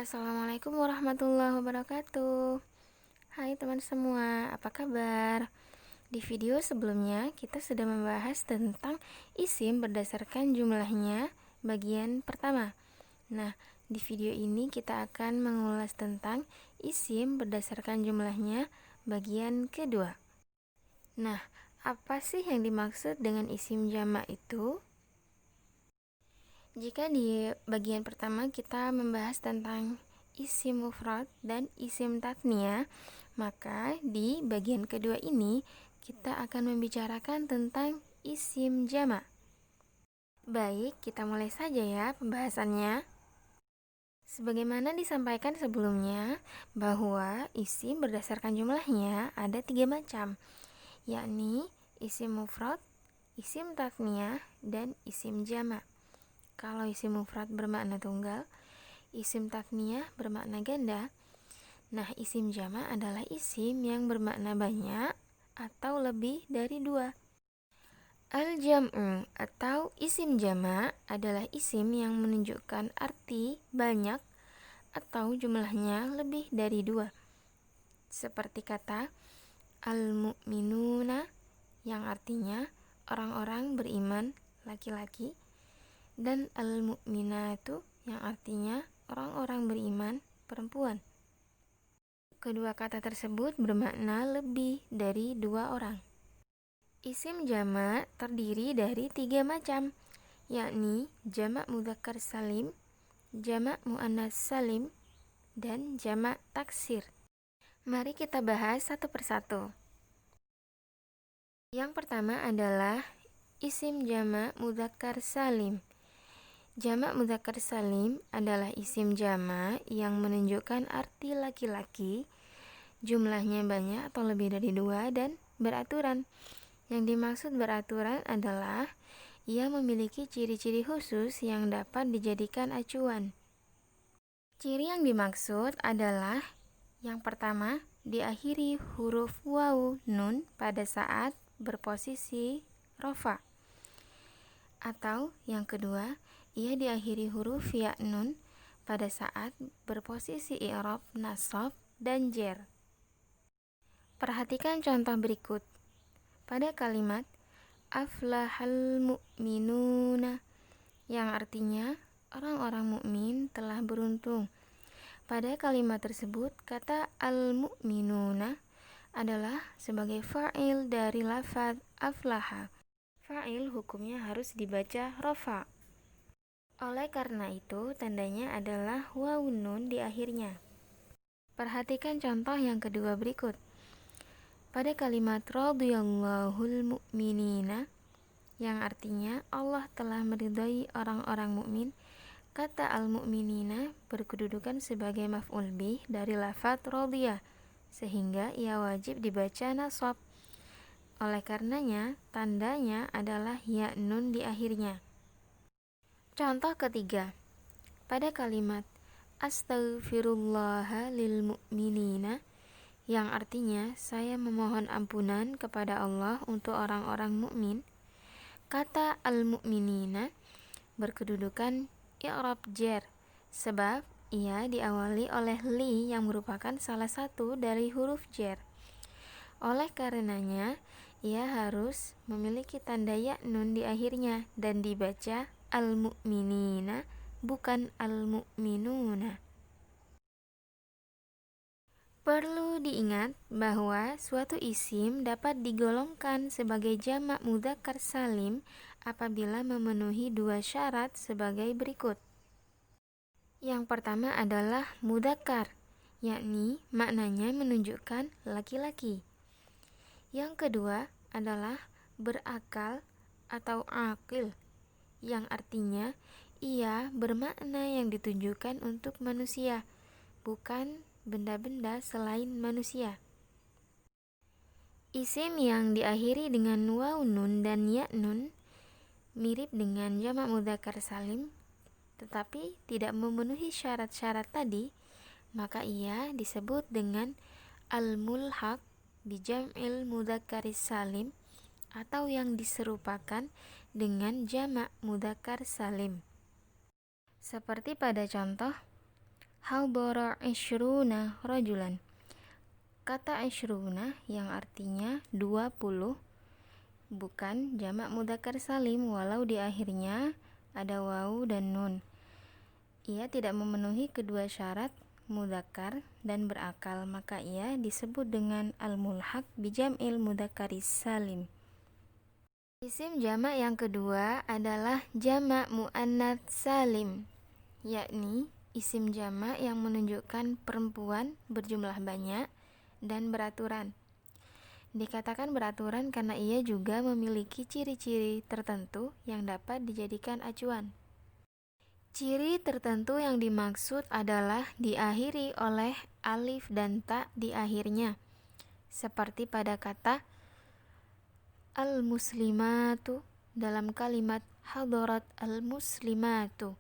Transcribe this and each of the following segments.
Assalamualaikum warahmatullahi wabarakatuh. Hai teman semua, apa kabar? Di video sebelumnya kita sudah membahas tentang isim berdasarkan jumlahnya bagian pertama. Nah, di video ini kita akan mengulas tentang isim berdasarkan jumlahnya bagian kedua. Nah, apa sih yang dimaksud dengan isim jamak itu? Jika di bagian pertama kita membahas tentang isim mufrad dan isim tatniyah, maka di bagian kedua ini kita akan membicarakan tentang isim jamak. Baik, kita mulai saja ya pembahasannya. Sebagaimana disampaikan sebelumnya, bahwa isim berdasarkan jumlahnya ada 3 macam, yakni isim mufrad, isim tatniyah, dan isim jamak. Kalau isim mufrad bermakna tunggal, isim tatniyah bermakna ganda. Nah, isim jamak adalah isim yang bermakna banyak atau lebih dari 2. Al-jam'u atau isim jamak adalah isim yang menunjukkan arti banyak atau jumlahnya lebih dari 2. Seperti kata al-mu'minuna yang artinya orang-orang beriman laki-laki, dan al-mu'minatu yang artinya orang-orang beriman perempuan. Kedua kata tersebut bermakna lebih dari 2 orang. Isim jamak terdiri dari 3 macam, yakni jamak mudzakkar salim, jamak muannats salim, dan jamak taksir. Mari kita bahas satu persatu. Yang pertama adalah isim jamak mudzakkar salim. Jamak mudzakkar salim adalah isim jamak yang menunjukkan arti laki-laki, jumlahnya banyak atau lebih dari 2, dan beraturan. Yang dimaksud beraturan adalah ia memiliki ciri-ciri khusus yang dapat dijadikan acuan. Ciri yang dimaksud adalah yang pertama, diakhiri huruf wawu nun pada saat berposisi rofa. Atau yang kedua, ia diakhiri huruf ya nun pada saat berposisi i'rab, nasab, dan jer. Perhatikan contoh berikut. Pada kalimat aflahal mu'minuna yang artinya orang-orang mukmin telah beruntung. Pada kalimat tersebut, kata al-mu'minuna adalah sebagai fa'il dari lafaz aflaha. Fa'il hukumnya harus dibaca rafa. Oleh karena itu, tandanya adalah wawun nun di akhirnya. Perhatikan contoh yang kedua berikut. Pada kalimat radhiyallahul mu'minina yang artinya Allah telah meridhai orang-orang mukmin, kata al-mu'minina berkedudukan sebagai maf'ul bih dari lafaz radhiyah, sehingga ia wajib dibaca nasab. Oleh karenanya, tandanya adalah ya nun di akhirnya. Contoh ketiga. Pada kalimat astaghfirullaha lil mu'minina yang artinya saya memohon ampunan kepada Allah untuk orang-orang mukmin, kata al-mu'minina berkedudukan i'rab jar sebab ia diawali oleh li yang merupakan salah satu dari huruf jar. Oleh karenanya, ia harus memiliki tanda ya nun di akhirnya dan dibaca al-mu'minina bukan al-mu'minuna. Perlu diingat bahwa suatu isim dapat digolongkan sebagai jamak mudzakkar salim apabila memenuhi 2 syarat sebagai berikut. Yang pertama adalah mudzakkar, yakni maknanya menunjukkan laki-laki. Yang kedua adalah berakal atau aqil, yang artinya ia bermakna yang ditujukan untuk manusia, bukan benda-benda selain manusia. Isim yang diakhiri dengan wawu nun dan ya nun mirip dengan jamak mudzakkar salim, tetapi tidak memenuhi syarat-syarat tadi, maka ia disebut dengan al-mulhaq bi jam'il mudzakkaris salim atau yang diserupakan dengan jamak mudzakkar salim. Seperti pada contoh Hadara ishruna rajulan. Kata ishruna yang artinya 20 bukan jamak mudzakkar salim walau di akhirnya ada wawu dan nun. Ia tidak memenuhi kedua syarat mudzakkar dan berakal, maka ia disebut dengan al-mulhaq bijam'il mudzakkaris salim. Isim jamak yang kedua adalah jamak muannats salim, yakni isim jamak yang menunjukkan perempuan berjumlah banyak dan beraturan. Dikatakan beraturan karena ia juga memiliki ciri-ciri tertentu yang dapat dijadikan acuan. Ciri tertentu yang dimaksud adalah diakhiri oleh alif dan ta di akhirnya, seperti pada kata al-muslimatu dalam kalimat hadarat al-muslimatu.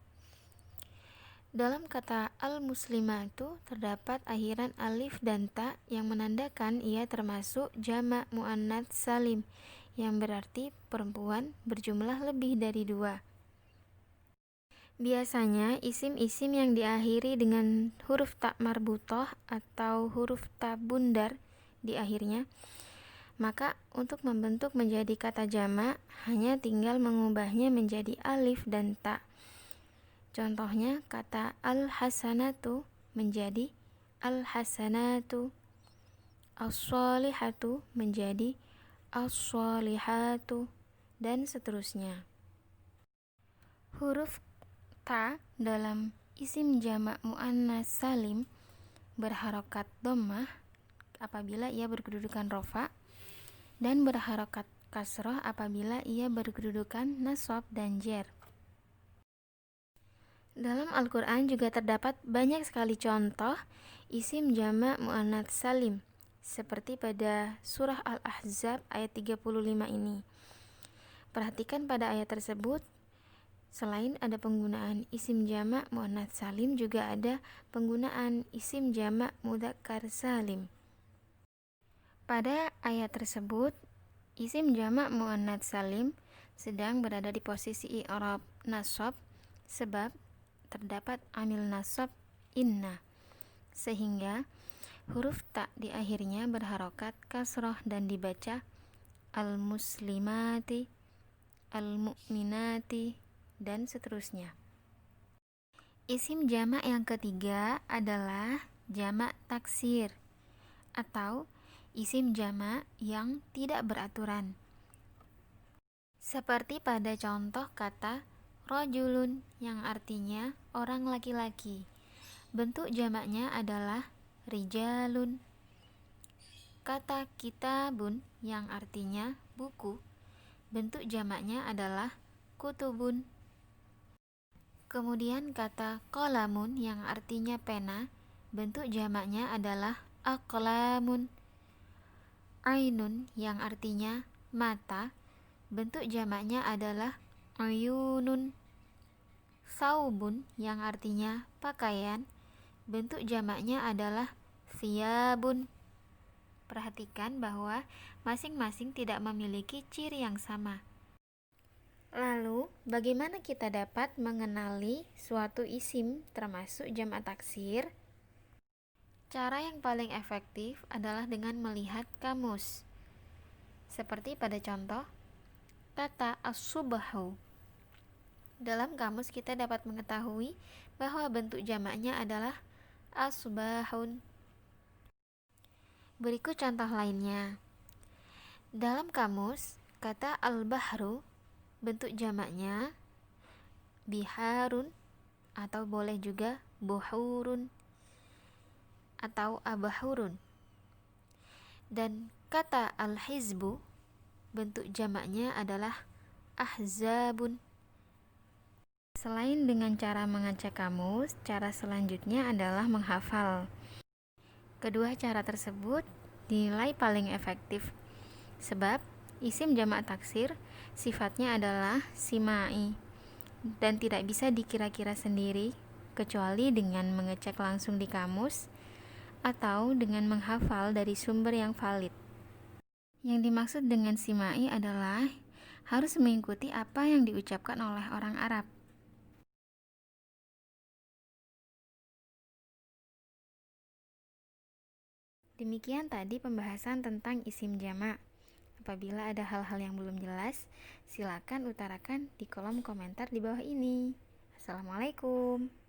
Dalam kata al-muslimatu terdapat akhiran alif dan ta yang menandakan ia termasuk jamak muannats salim, yang berarti perempuan berjumlah lebih dari 2. Biasanya isim-isim yang diakhiri dengan huruf ta marbutah atau huruf ta bundar di akhirnya, maka untuk membentuk menjadi kata jamak hanya tinggal mengubahnya menjadi alif dan ta. Contohnya kata al-hasanatu menjadi al-hasanatu, as-sholihatu menjadi as-sholihatu, dan seterusnya. Huruf ta dalam isim jamak muannats salim berharokat dhammah apabila ia berkedudukan rofa dan berharokat kasroh apabila ia berkedudukan nasab dan jar. Dalam Al-Quran juga terdapat banyak sekali contoh isim jamak muannats salim, seperti pada surah Al-Ahzab ayat 35 ini. Perhatikan pada ayat tersebut, selain ada penggunaan isim jamak muannats salim, juga ada penggunaan isim jamak mudzakkar salim. Pada ayat tersebut, isim jamak muannats salim sedang berada di posisi i'rab nasab sebab terdapat amil nasab inna, sehingga huruf ta di akhirnya berharokat kasroh dan dibaca al-muslimati, al-mu'minati, dan seterusnya. Isim jamak yang ketiga adalah jamak taksir atau isim jamak yang tidak beraturan, seperti pada contoh kata rajulun yang artinya orang laki-laki. Bentuk jamaknya adalah rijalun. Kata kitabun yang artinya buku, bentuk jamaknya adalah kutubun. Kemudian kata qalamun yang artinya pena, bentuk jamaknya adalah aqlamun. Ainun yang artinya mata, bentuk jamaknya adalah uyunun. Saubun yang artinya pakaian, bentuk jamaknya adalah thiyabun. Perhatikan bahwa masing-masing tidak memiliki ciri yang sama. Lalu, bagaimana kita dapat mengenali suatu isim termasuk jamak taksir? Cara yang paling efektif adalah dengan melihat kamus. Seperti pada contoh kata as-subhu. Dalam kamus kita dapat mengetahui bahwa bentuk jamaknya adalah asbahun. Berikut contoh lainnya. Dalam kamus, kata al-bahru bentuk jamaknya biharun atau boleh juga buhurun atau abahurun. Dan kata al-hizbu bentuk jamaknya adalah ahzabun. Selain dengan cara mengecek kamus, cara selanjutnya adalah menghafal. Kedua cara tersebut dinilai paling efektif sebab isim jamak taksir sifatnya adalah simai dan tidak bisa dikira-kira sendiri kecuali dengan mengecek langsung di kamus atau dengan menghafal dari sumber yang valid. Yang dimaksud dengan simai adalah harus mengikuti apa yang diucapkan oleh orang Arab. Demikian tadi pembahasan tentang isim jamak. Apabila ada hal-hal yang belum jelas, silakan utarakan di kolom komentar di bawah ini. Assalamualaikum.